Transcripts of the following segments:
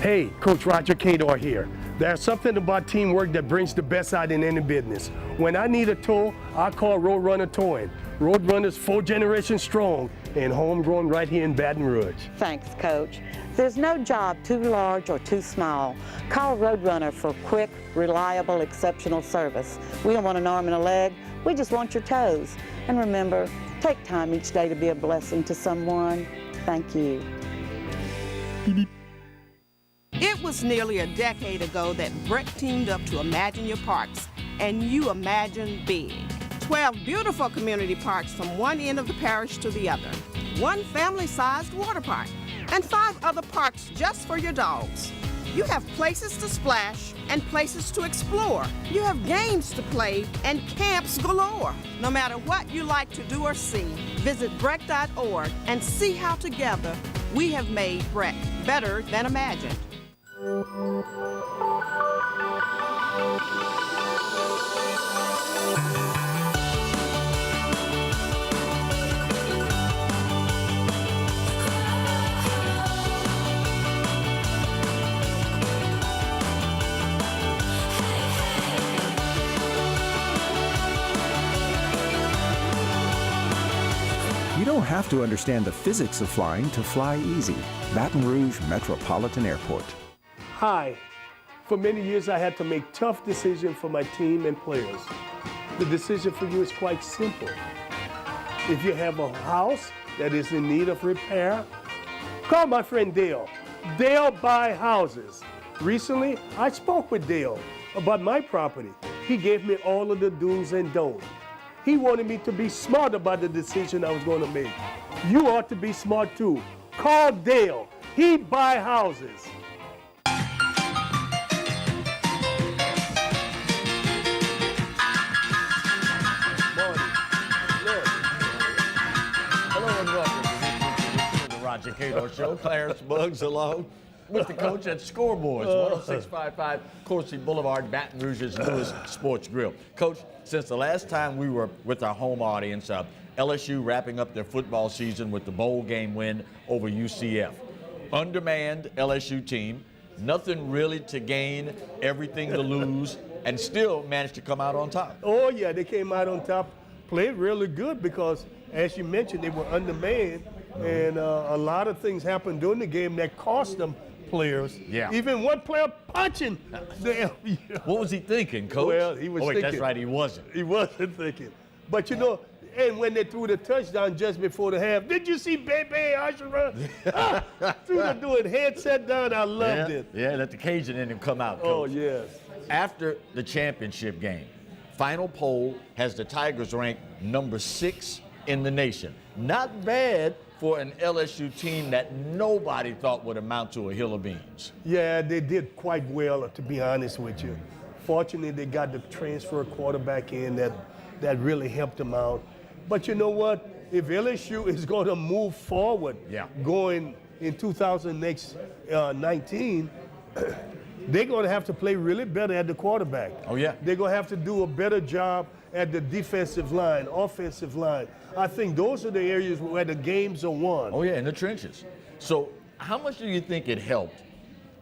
Hey, Coach Roger Cador here. There's something about teamwork that brings the best out in any business. When I need a tow, I call Roadrunner Towing. Roadrunner's 4 generations strong and homegrown right here in Baton Rouge. Thanks, Coach. There's no job too large or too small. Call Roadrunner for quick, reliable, exceptional service. We don't want an arm and a leg. We just want your toes. And remember, take time each day to be a blessing to someone. Thank you. It was nearly a decade ago that Brett teamed up to Imagine Your Parks, and you imagined big. 12 beautiful community parks from one end of the parish to the other, one family-sized water park, and 5 other parks just for your dogs. You have places to splash and places to explore. You have games to play and camps galore. No matter what you like to do or see, visit Breck.org and see how together we have made Breck better than imagined. You don't have to understand the physics of flying to fly easy. Baton Rouge Metropolitan Airport. Hi. For many years, I had to make tough decisions for my team and players. The decision for you is quite simple. If you have a house that is in need of repair, call my friend Dale. Dale buy houses. Recently, I spoke with Dale about my property. He gave me all of the do's and don'ts. He wanted me to be smart about the decision I was going to make. You ought to be smart too. Call Dale. He buy houses. Roger Cador Show. Clarence Buggs along with the coach at Scoreboards, 10655 Coursey Boulevard, Baton Rouge's newest sports grill. Coach, since the last time we were with our home audience, LSU wrapping up their football season with the bowl game win over UCF. Undermanned LSU team, nothing really to gain, everything to lose, and still managed to come out on top. Oh yeah, they came out on top, played really good because, as you mentioned, they were undermanned. And a lot of things happened during the game that cost them players. Yeah. Even one player punching them. What was he thinking, Coach? Well, he was wait, thinking. That's right, he wasn't. He wasn't thinking. But you know, and when they threw the touchdown just before the half, did you see Bebe Ashura? Threw the dude head set down. I loved it. Yeah, let the Cajun in him come out, Coach. Oh, yes. After the championship game, final poll has the Tigers ranked number 6 in the nation. Not bad for an LSU team that nobody thought would amount to a hill of beans. Yeah, they did quite well, to be honest with you. Fortunately, they got the transfer quarterback in that really helped them out. But you know what? If LSU is going to move forward, going in 2019, they're going to have to play really better at the quarterback. Oh, yeah. They're going to have to do a better job at the defensive line, offensive line. I think those are the areas where the games are won. Oh, yeah, in the trenches. So how much do you think it helped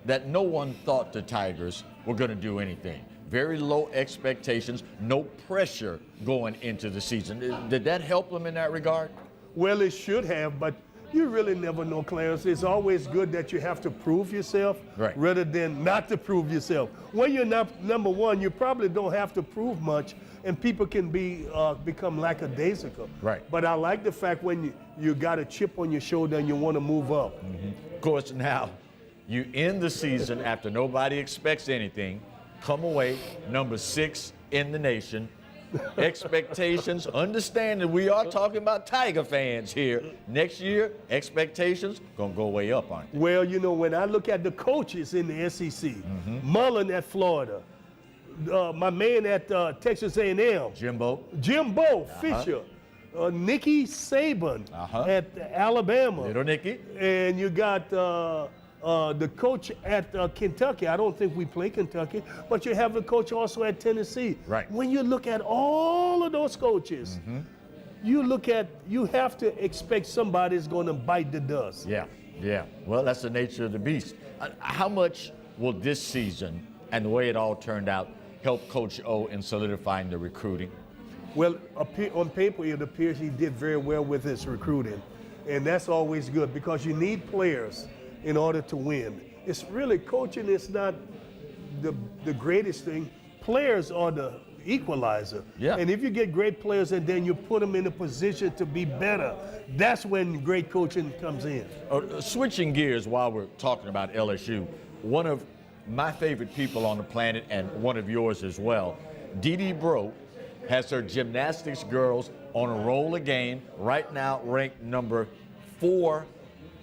that no one thought the Tigers were going to do anything? Very low expectations, no pressure going into the season. Did that help them in that regard? Well, it should have, but you really never know, Clarence. It's always good that you have to prove yourself rather than not to prove yourself. When you're not number one, you probably don't have to prove much, and people can become lackadaisical. Right. But I like the fact when you got a chip on your shoulder and you want to move up. Of course, now you end the season after nobody expects anything, come away number 6 in the nation. Expectations, understand that we are talking about Tiger fans here. Next year, expectations gonna go way up, aren't they? Well, you know, when I look at the coaches in the SEC, Mullen at Florida, my man at Texas A&M, Jimbo Fisher, Nicky Saban at Alabama, Little Nicky, and you got the coach at Kentucky. I don't think we play Kentucky, but you have a coach also at Tennessee. Right. When you look at all of those coaches, you have to expect somebody's going to bite the dust. Yeah. Well, that's the nature of the beast. How much will this season and the way it all turned out help Coach O in solidifying the recruiting? Well, on paper, it appears he did very well with his recruiting. And that's always good because you need players in order to win. It's really, coaching is not the greatest thing. Players are the equalizer. Yeah. And if you get great players and then you put them in a position to be better, that's when great coaching comes in. Switching gears while we're talking about LSU, one of my favorite people on the planet and one of yours as well, Dee Bro, has her gymnastics girls on a roll again, right now ranked number 4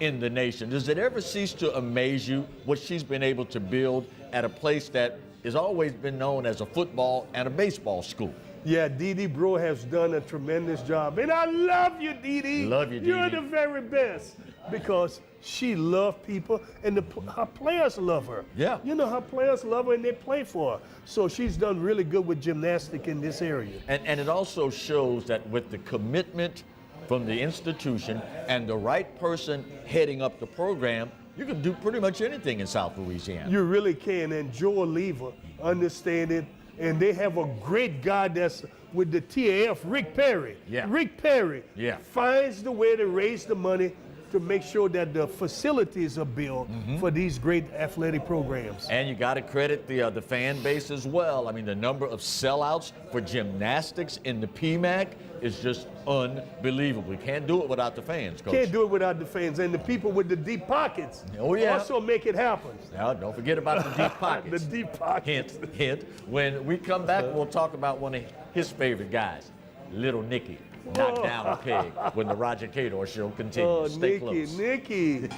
in the nation. Does it ever cease to amaze you what she's been able to build at a place that has always been known as a football and a baseball school? Yeah, Dee Bro has done a tremendous job. And I love you, Dee. Love you, Dee. You're the very best because she loves people and her players love her. Yeah. You know, her players love her and they play for her. So she's done really good with gymnastics in this area. And it also shows that with the commitment from the institution and the right person heading up the program, you can do pretty much anything in South Louisiana. You really can. And Joel Lever understand it. And they have a great guy that's with the TAF, Rick Perry. Yeah. Rick Perry finds the way to raise the money to make sure that the facilities are built for these great athletic programs. And you got to credit the fan base as well. I mean, the number of sellouts for gymnastics in the PMAC is just unbelievable. You can't do it without the fans, Coach. Can't do it without the fans. And the people with the deep pockets also make it happen. Now, don't forget about the deep pockets. The deep pockets. Hint, hint. When we come back, we'll talk about one of his favorite guys, Little Nicky. Knock down a peg when the Roger Cador show continues. Stay close. Nicky.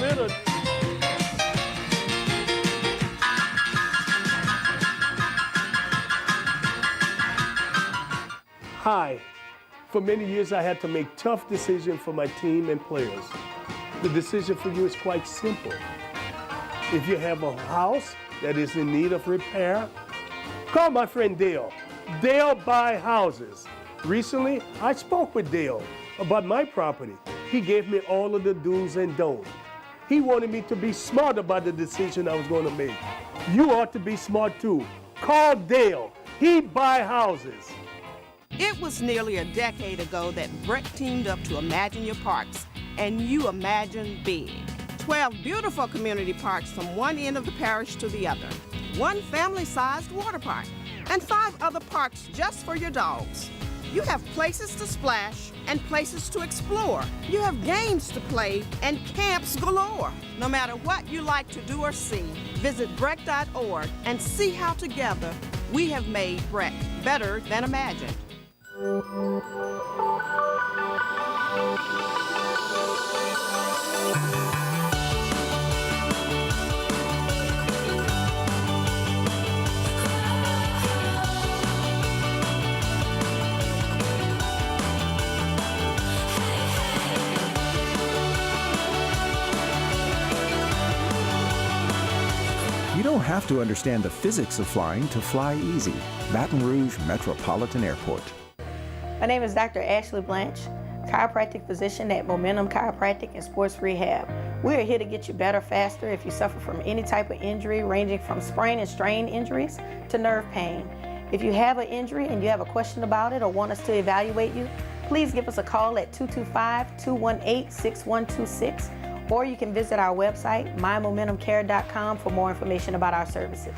Little. Hi. For many years, I had to make tough decisions for my team and players. The decision for you is quite simple. If you have a house that is in need of repair, call my friend Dale. Dale buy houses. Recently, I spoke with Dale about my property. He gave me all of the do's and don'ts. He wanted me to be smart about the decision I was going to make. You ought to be smart too. Call Dale. He buy houses. It was nearly a decade ago that Brett teamed up to Imagine Your Parks, and you imagine big. 12 beautiful community parks from one end of the parish to the other, one family-sized water park, and 5 other parks just for your dogs. You have places to splash and places to explore. You have games to play and camps galore. No matter what you like to do or see, visit Breck.org and see how together we have made Breck better than imagined. You don't have to understand the physics of flying to fly easy. Baton Rouge Metropolitan Airport. My name is Dr. Ashley Blanche, chiropractic physician at Momentum Chiropractic and Sports Rehab. We are here to get you better faster if you suffer from any type of injury, ranging from sprain and strain injuries to nerve pain. If you have an injury and you have a question about it or want us to evaluate you, please give us a call at 225-218-6126, or you can visit our website, mymomentumcare.com, for more information about our services.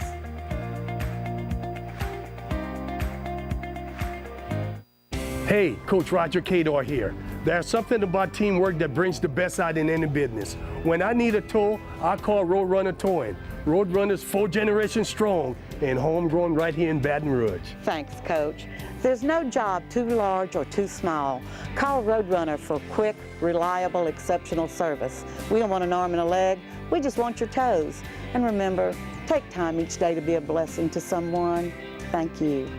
Hey, Coach Roger Cador here. There's something about teamwork that brings the best out in any business. When I need a tow, I call Roadrunner Towing. Roadrunner's 4 generations strong and homegrown right here in Baton Rouge. Thanks, Coach. There's no job too large or too small. Call Roadrunner for quick, reliable, exceptional service. We don't want an arm and a leg. We just want your toes. And remember, take time each day to be a blessing to someone. Thank you.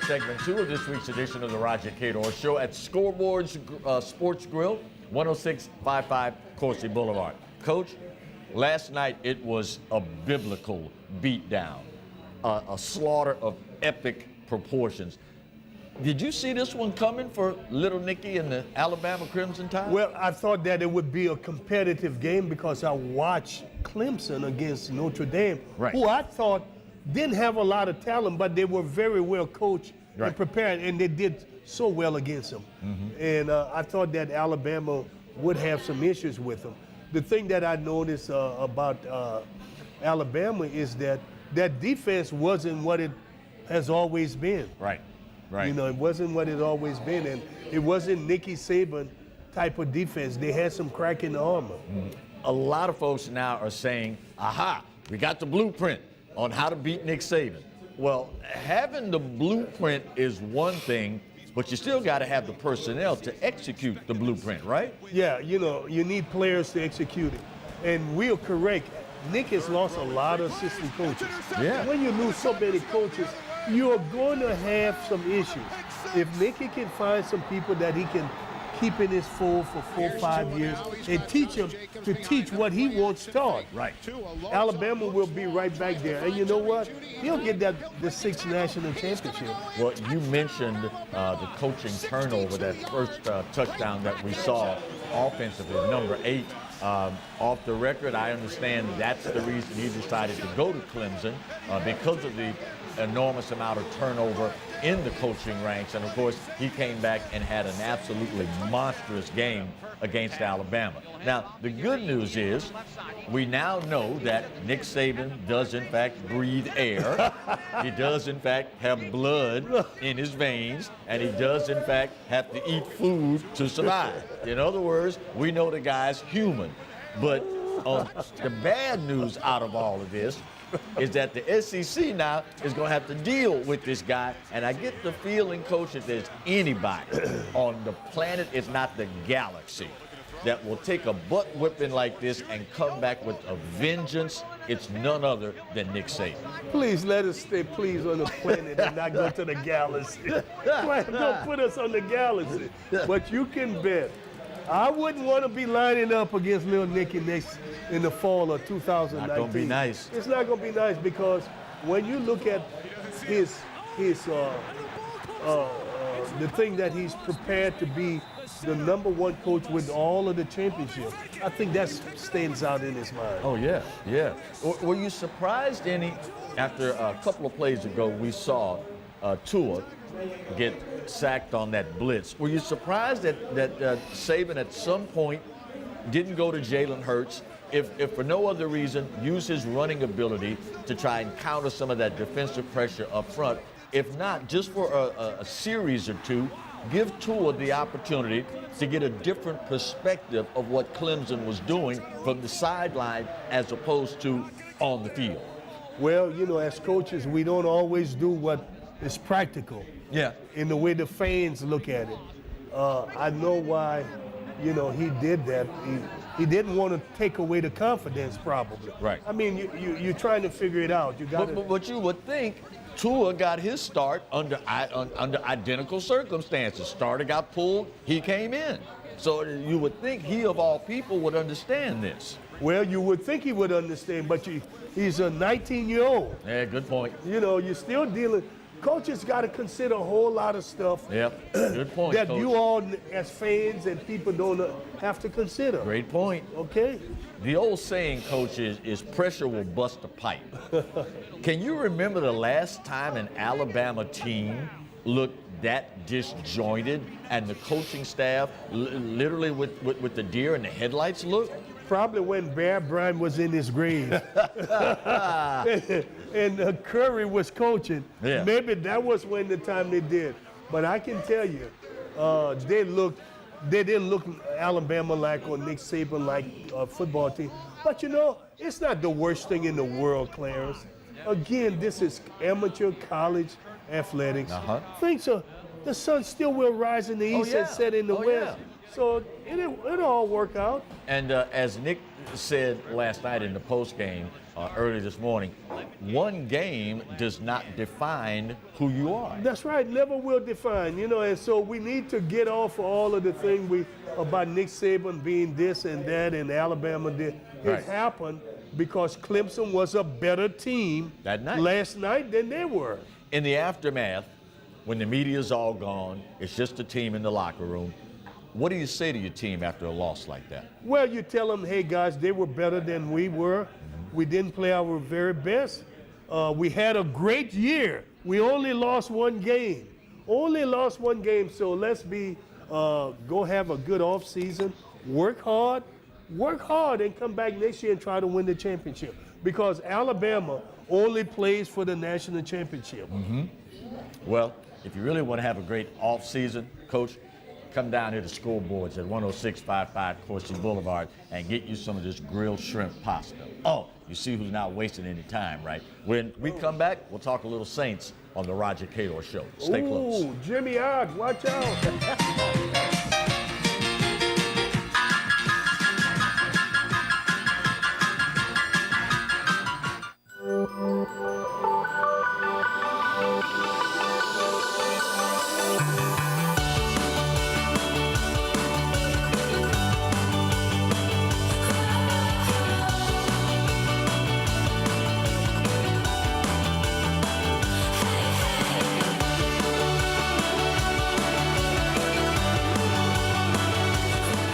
Segment 2 of this week's edition of the Roger Cador Show at Scoreboard's Sports Grill, 10655 Coursey Boulevard. Coach, last night it was a biblical beatdown. a slaughter of epic proportions. Did you see this one coming for Little Nicky and the Alabama Crimson Tide? Well, I thought that it would be a competitive game because I watched Clemson against Notre Dame, Right. who I thought didn't have a lot of talent, but they were very well coached Right. and prepared, and they did so well against them. And I thought that Alabama would have some issues with them. The thing that I noticed about Alabama is that that defense wasn't what it has always been. Right, right. You know, it wasn't what it's always been, and it wasn't Nicky Saban type of defense. They had some crack in the armor. A lot of folks now are saying, aha, we got the blueprint on how to beat Nick Saban. Well, having the blueprint is one thing, but you still got to have the personnel to execute the blueprint, right? Yeah, you know, you need players to execute it. And we are correct. Nick has lost a lot of assistant coaches. Yeah. When you lose so many coaches, you're going to have some issues. If Nicky can find some people that he can keep in his fold for 4 or 5 years and teach him to teach what he wants taught. Right. Alabama will be right back there. And you know what? He'll get the 6th national championship. Well, you mentioned the coaching turnover, that first touchdown that we saw offensively, number 8. Off the record, I understand that's the reason he decided to go to Clemson, because of the enormous amount of turnover in the coaching ranks. And of course, he came back and had an absolutely monstrous game against Alabama. Now, the good news is we now know that Nick Saban does in fact breathe air. He does in fact have blood in his veins, and he does in fact have to eat food to survive. In other words, we know the guy's human. But the bad news out of all of this is that the SEC now is going to have to deal with this guy. And I get the feeling, Coach, that there's anybody on the planet, if not the galaxy, that will take a butt whipping like this and come back with a vengeance. It's none other than Nick Saban. Please let us stay, please, on the planet and not go to the galaxy. Don't put us on the galaxy. But you can bet, I wouldn't want to be lining up against Lil Nicky next in the fall of 2019. Not going to be nice. It's not going to be nice because when you look at his the thing that he's prepared to be the #1 coach with all of the championships, I think that stands out in his mind. Oh, yeah, yeah. Were you surprised any, after a couple of plays ago, we saw Tua get sacked on that blitz. Were you surprised that Saban at some point didn't go to Jalen Hurts, if for no other reason, use his running ability to try and counter some of that defensive pressure up front? If not, just for a series or two, give Tua the opportunity to get a different perspective of what Clemson was doing from the sideline as opposed to on the field. Well, you know, as coaches, we don't always do what is practical. Yeah. In the way the fans look at it. I know why, you know, he did that. He didn't want to take away the confidence, probably. Right. I mean, you're trying to figure it out. You got But you would think Tua got his start under identical circumstances. Starter got pulled, he came in. So you would think he, of all people, would understand this. Well, you would think he would understand, but he's a 19-year-old. Yeah, good point. You know, you're still dealing. Coaches got to consider a whole lot of stuff. Yep, good point, that Coach. you all, as fans and people, don't have to consider. Great point. Okay. The old saying, Coach, is pressure will bust a pipe. Can you remember the last time an Alabama team looked that disjointed and the coaching staff literally with the deer in the headlights looked? Probably when Bear Bryant was in his grave. and Curry was coaching. Yeah. Maybe that was when the time they did. But I can tell you, they didn't look Alabama like or Nick Saban like a football team. But you know, it's not the worst thing in the world, Clarence. Again, this is amateur college athletics. The sun still will rise in the east and set in the west. Yeah. So it'll all work out. And as Nick said last night in the postgame, early this morning, one game does not define who you are. That's right, never will define, you know, and so we need to get off of all of the thing about Nick Saban being this and that and Alabama did. It happened, because Clemson was a better team That night. last night than they were. In the aftermath, when the media's all gone, it's just the team in the locker room. What do you say to your team after a loss like that? Well, you tell them, hey, guys, they were better than we were. We didn't play our very best. We had a great year. We only lost one game. So let's go have a good off season, work hard, and come back next year and try to win the championship. Because Alabama only plays for the national championship. Well, if you really want to have a great off season, Coach, come down here to Scoreboards at 10655 Coursey Boulevard and get you some of this grilled shrimp pasta. Oh, you see who's not wasting any time, right? When we come back, we'll talk a little Saints on the Roger Cador Show. Stay close. Ooh, Jimmy Ogg, watch out.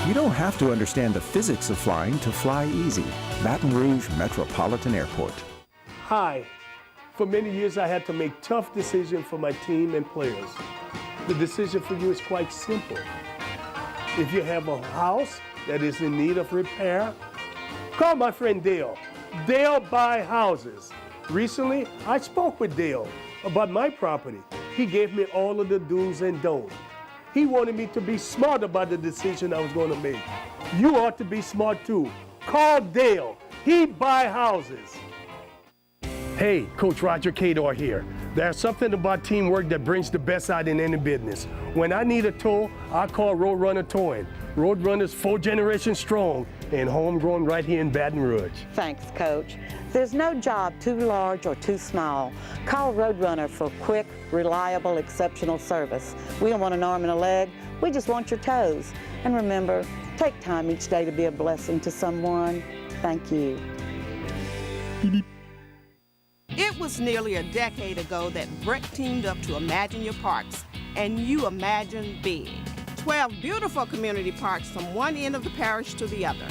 You don't have to understand the physics of flying to fly easy. Baton Rouge Metropolitan Airport. Hi. For many years, I had to make tough decisions for my team and players. The decision for you is quite simple. If you have a house that is in need of repair, call my friend Dale. Dale buy houses. Recently, I spoke with Dale about my property. He gave me all of the do's and don'ts. He wanted me to be smart about the decision I was going to make. You ought to be smart too. Call Dale. He buy houses. Hey, Coach Roger Cador here. There's something about teamwork that brings the best out in any business. When I need a tow, I call Roadrunner Towing. Roadrunner's 4 generations strong and homegrown right here in Baton Rouge. Thanks, Coach. There's no job too large or too small. Call Roadrunner for quick, reliable, exceptional service. We don't want an arm and a leg. We just want your toes. And remember, take time each day to be a blessing to someone. Thank you. It was nearly a decade ago that Breck teamed up to Imagine Your Parks, and you imagine big. 12 beautiful community parks from one end of the parish to the other,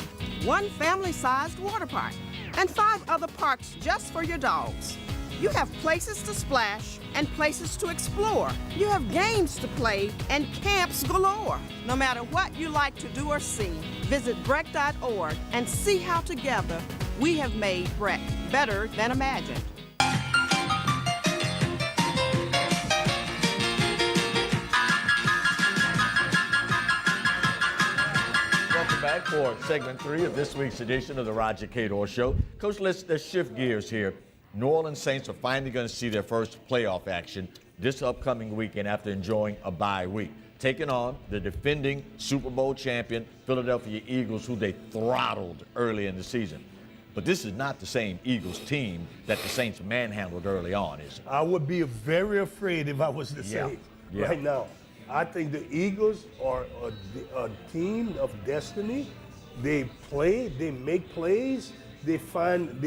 one family-sized water park, and 5 other parks just for your dogs. You have places to splash and places to explore. You have games to play and camps galore. No matter what you like to do or see, visit breck.org and see how together we have made Breck better than imagined. Welcome back for segment 3 of this week's edition of the Roger Cador Show. Coach, let's shift gears here. New Orleans Saints are finally going to see their first playoff action this upcoming weekend after enjoying a bye week, taking on the defending Super Bowl champion Philadelphia Eagles, who they throttled early in the season. But this is not the same Eagles team that the Saints manhandled early on, is it? I would be very afraid if I was the Saints right now. I think the Eagles are a team of destiny. They play, they make plays, they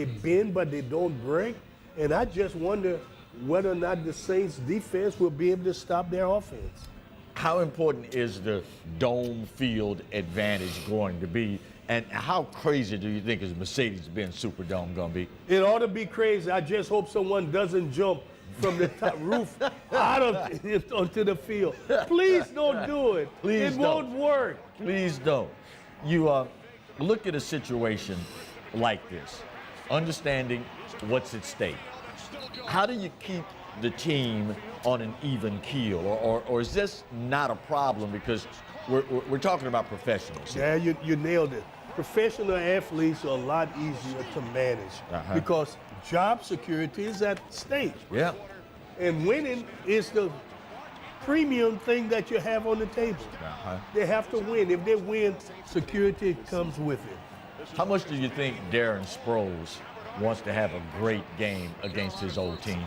bend but they don't break. And I just wonder whether or not the Saints defense will be able to stop their offense. How important is the dome field advantage going to be? And how crazy do you think is Mercedes-Benz Superdome going to be? It ought to be crazy. I just hope someone doesn't jump from the top roof out of it onto the field. Please don't do it. Please it don't. won't work. Please don't. You look at a situation like this, understanding what's at stake. How do you keep the team on an even keel, or is this not a problem because we're talking about professionals? Yeah, you nailed it. Professional athletes are a lot easier to manage because job security is at stake. Yeah. And winning is the premium thing that you have on the table. They have to win. If they win, security comes with it. How much do you think Darren Sproles wants to have a great game against his old team?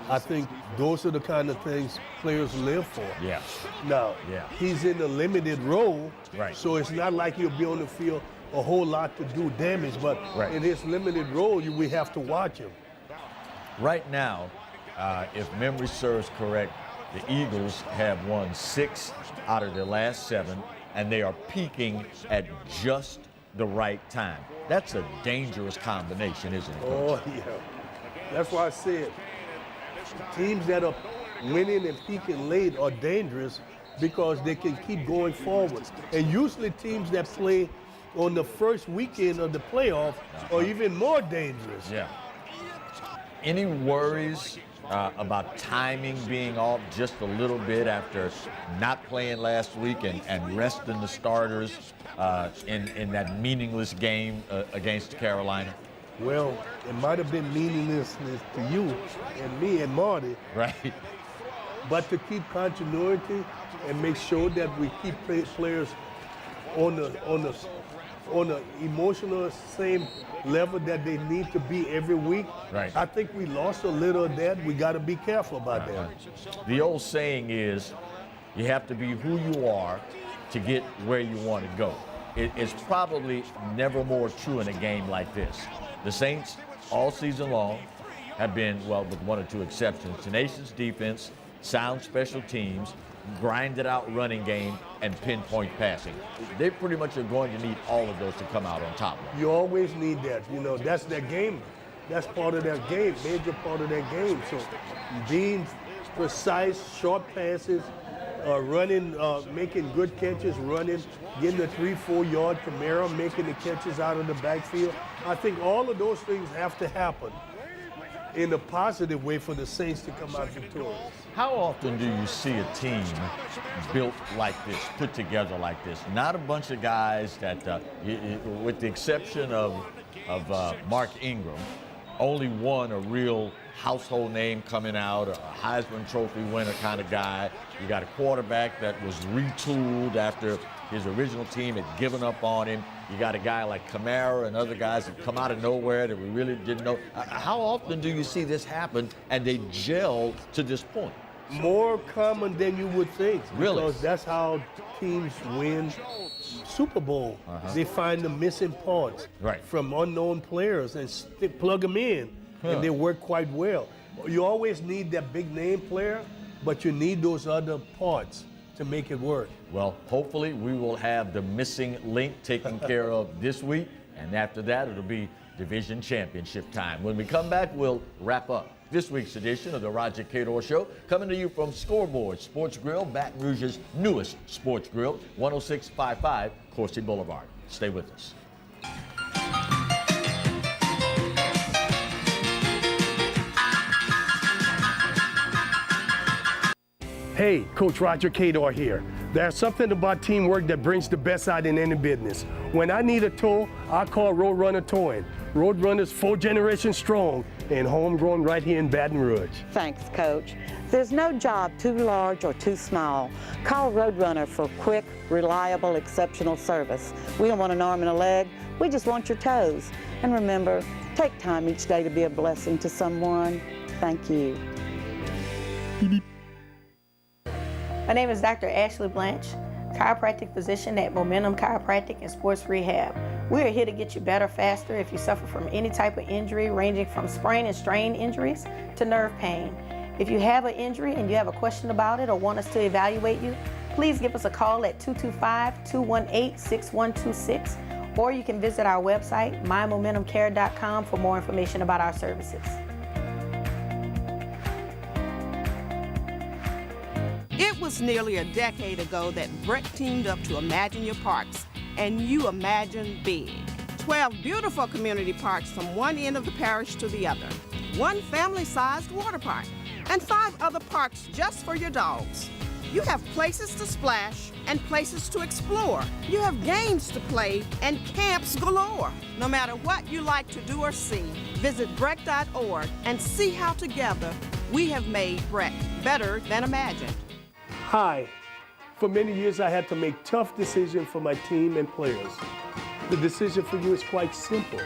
I think those are the kind of things players live for. Yeah. Now, he's in a limited role, Right. so it's not like he'll be on the field a whole lot to do damage, but Right. in his limited role, we have to watch him. Right now, if memory serves correct, the Eagles have won 6 out of their last 7, and they are peaking at just the right time. That's a dangerous combination, isn't it, Coach? Oh, yeah. That's why I said teams that are winning and peaking late are dangerous because they can keep going forward. And usually teams that play on the first weekend of the playoff are even more dangerous. Yeah. Any worries about timing being off just a little bit after not playing last week and resting the starters in that meaningless game against Carolina? Well, it might have been meaningless to you and me and Marty, Right. but to keep continuity and make sure that we keep players on the emotional same level that they need to be every week. Right. I think we lost a little of that. We got to be careful about that. The old saying is, you have to be who you are to get where you want to go. It's probably never more true in a game like this. The Saints, all season long, have been, well, with 1 or 2 exceptions, tenacious defense, sound special teams, grinded out running game, and pinpoint passing. They pretty much are going to need all of those to come out on top. You always need that. You know, that's their game. That's part of their game, major part of their game. So being precise, short passes, running, making good catches, running, getting the 3-4 yard Camaro, making the catches out of the backfield. I think all of those things have to happen in a positive way for the Saints to come out victorious. How often do you see a team built like this, put together like this? Not a bunch of guys that, with the exception of Mark Ingram, only one a real household name coming out, a Heisman Trophy winner kind of guy. You got a quarterback that was retooled after his original team had given up on him. You got a guy like Camaro and other guys that come out of nowhere that we really didn't know. How often do you see this happen and they gel to this point? More common than you would think. Really? Because that's how teams win Super Bowl. They find the missing parts Right. from unknown players and plug them in, and they work quite well. You always need that big name player, but you need those other parts to make it work. Well, hopefully we will have the missing link taken care of this week, and after that it'll be division championship time. When we come back, we'll wrap up this week's edition of the Roger Cador Show, coming to you from Scoreboard Sports Grill, Baton Rouge's newest sports grill, 10655 Coursey Boulevard. Stay with us. Hey, Coach Roger Cador here. There's something about teamwork that brings the best out in any business. When I need a tow, I call Roadrunner Towing. Roadrunner's 4 generations strong and homegrown right here in Baton Rouge. Thanks, Coach. There's no job too large or too small. Call Roadrunner for quick, reliable, exceptional service. We don't want an arm and a leg. We just want your toes. And remember, take time each day to be a blessing to someone. Thank you. My name is Dr. Ashley Blanche, chiropractic physician at Momentum Chiropractic and Sports Rehab. We are here to get you better faster if you suffer from any type of injury ranging from sprain and strain injuries to nerve pain. If you have an injury and you have a question about it or want us to evaluate you, please give us a call at 225-218-6126, or you can visit our website, mymomentumcare.com, for more information about our services. It was nearly a decade ago that Brett teamed up to Imagine Your Parks, and you imagine big. 12 beautiful community parks from one end of the parish to the other, 1 family-sized water park, and 5 other parks just for your dogs. You have places to splash and places to explore. You have games to play and camps galore. No matter what you like to do or see, visit Breck.org and see how together we have made Breck better than imagined. Hi. For many years, I had to make tough decisions for my team and players. The decision for you is quite simple.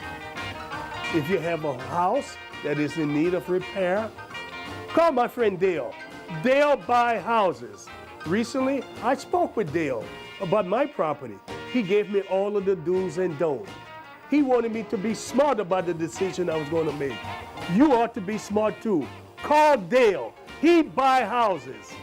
If you have a house that is in need of repair, call my friend Dale. Dale buy houses. Recently, I spoke with Dale about my property. He gave me all of the do's and don'ts. He wanted me to be smart about the decision I was going to make. You ought to be smart too. Call Dale. He buy houses.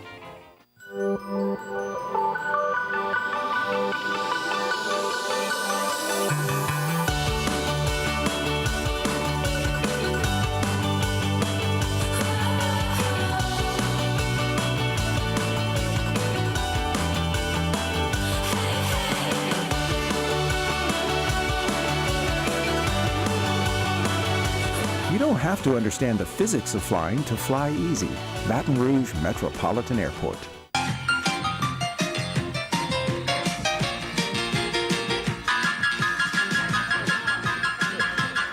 You don't have to understand the physics of flying to fly easy. Baton Rouge Metropolitan Airport.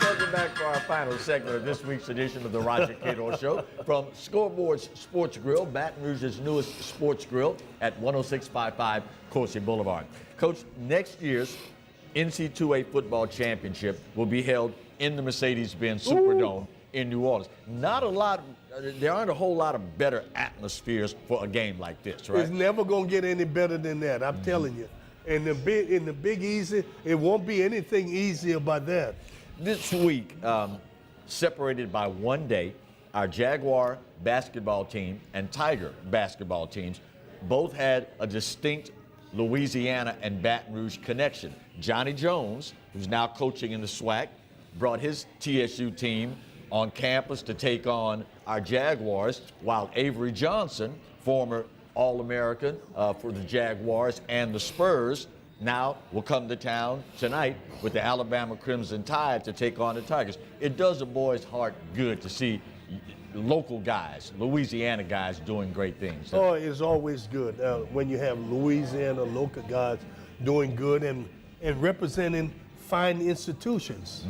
Welcome back for our final segment of this week's edition of the Roger Cador Show from Scoreboard's Sports Grill, Baton Rouge's newest sports grill at 10655 Coursey Boulevard. Coach, next year's NC2A football championship will be held in the Mercedes-Benz Superdome in New Orleans. There aren't a whole lot of better atmospheres for a game like this, right? It's never going to get any better than that, I'm telling you. In the Big Easy, it won't be anything easy about that. This week, separated by one day, our Jaguar basketball team and Tiger basketball teams both had a distinct Louisiana and Baton Rouge connection. Johnny Jones, who's now coaching in the SWAC, brought his TSU team on campus to take on our Jaguars, while Avery Johnson, former All-American for the Jaguars and the Spurs, now will come to town tonight with the Alabama Crimson Tide to take on the Tigers. It does a boy's heart good to see local guys, Louisiana guys, doing great things. Oh, it's always good when you have Louisiana local guys doing good and representing fine institutions.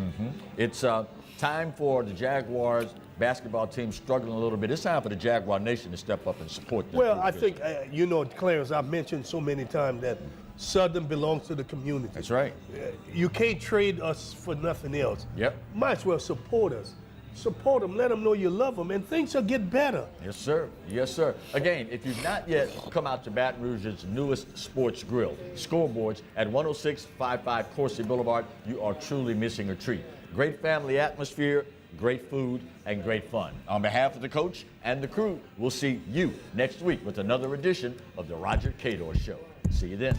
It's time for the Jaguars basketball team struggling a little bit. It's time for the Jaguar Nation to step up and support them. Well, I think, Clarence, I've mentioned so many times that Southern belongs to the community. That's right. You can't trade us for nothing else. Yep. Might as well support us. Support them, let them know you love them, and things will get better. Yes, sir. Yes, sir. Again, if you've not yet come out to Baton Rouge's newest sports grill, Scoreboards at 10655 Coursey Boulevard, you are truly missing a treat. Great family atmosphere, great food, and great fun. On behalf of the coach and the crew, we'll see you next week with another edition of the Roger Cador Show. See you then.